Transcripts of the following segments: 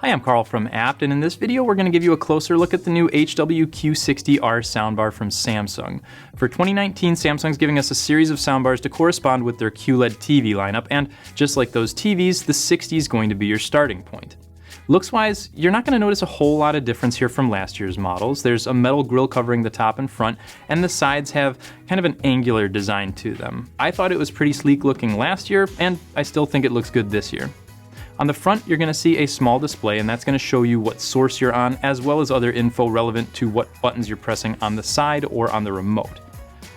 Hi, I'm Carl from Apt, and in this video we're going to give you a closer look at the new HW-Q60R soundbar from Samsung. For 2019, Samsung's giving us a series of soundbars to correspond with their QLED TV lineup, and just like those TVs, the 60 is going to be your starting point. Looks-wise, you're not going to notice a whole lot of difference here from last year's models. There's a metal grille covering the top and front, and the sides have kind of an angular design to them. I thought it was pretty sleek looking last year, and I still think it looks good this year. On the front, you're going to see a small display, and that's going to show you what source you're on, as well as other info relevant to what buttons you're pressing on the side or on the remote.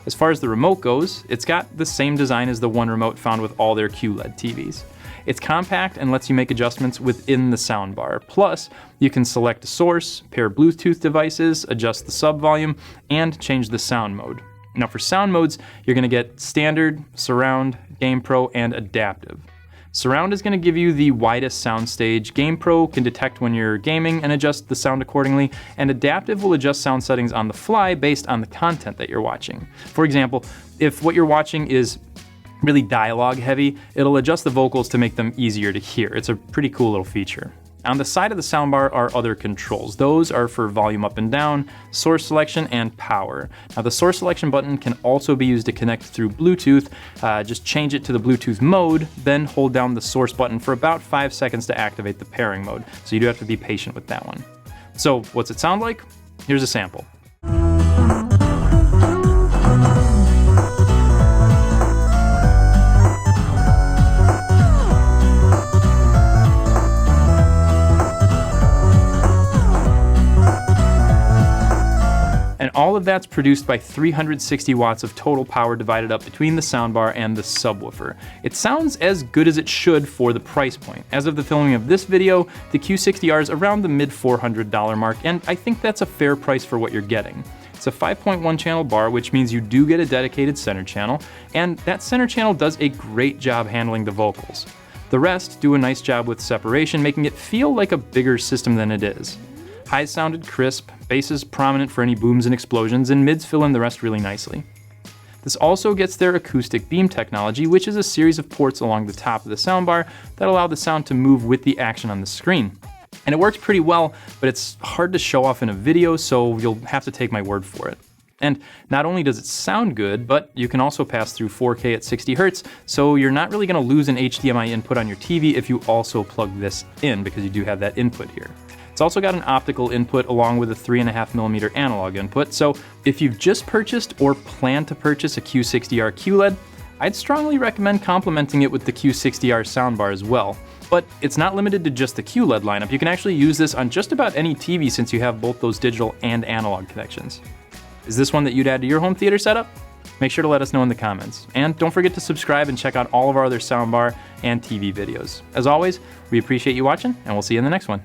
As far as the remote goes, it's got the same design as the one remote found with all their QLED TVs. It's compact and lets you make adjustments within the soundbar. Plus, you can select a source, pair Bluetooth devices, adjust the sub volume, and change the sound mode. Now for sound modes, you're going to get Standard, Surround, Game Pro, and Adaptive. Surround is going to give you the widest sound stage. Game Pro can detect when you're gaming and adjust the sound accordingly, and Adaptive will adjust sound settings on the fly based on the content that you're watching. For example, if what you're watching is really dialogue heavy, it'll adjust the vocals to make them easier to hear. It's a pretty cool little feature. On the side of the soundbar are other controls. Those are for volume up and down, source selection, and power. Now the source selection button can also be used to connect through Bluetooth. Just change it to the Bluetooth mode, then hold down the source button for about 5 seconds to activate the pairing mode. So you do have to be patient with that one. So what's it sound like? Here's a sample. And all of that's produced by 360 watts of total power divided up between the soundbar and the subwoofer. It sounds as good as it should for the price point. As of the filming of this video, the Q60R is around the mid $400 mark, and I think that's a fair price for what you're getting. It's a 5.1 channel bar, which means you do get a dedicated center channel, and that center channel does a great job handling the vocals. The rest do a nice job with separation, making it feel like a bigger system than it is. Highs sounded crisp, basses prominent for any booms and explosions, and mids fill in the rest really nicely. This also gets their Acoustic Beam technology, which is a series of ports along the top of the soundbar that allow the sound to move with the action on the screen. And it works pretty well, but it's hard to show off in a video, so you'll have to take my word for it. And not only does it sound good, but you can also pass through 4K at 60 Hz, so you're not really going to lose an HDMI input on your TV if you also plug this in, because you do have that input here. It's also got an optical input along with a 3.5mm analog input, so if you've just purchased or plan to purchase a Q60R QLED, I'd strongly recommend complementing it with the Q60R soundbar as well. But it's not limited to just the QLED lineup. You can actually use this on just about any TV since you have both those digital and analog connections. Is this one that you'd add to your home theater setup? Make sure to let us know in the comments. And don't forget to subscribe and check out all of our other soundbar and TV videos. As always, we appreciate you watching, and we'll see you in the next one.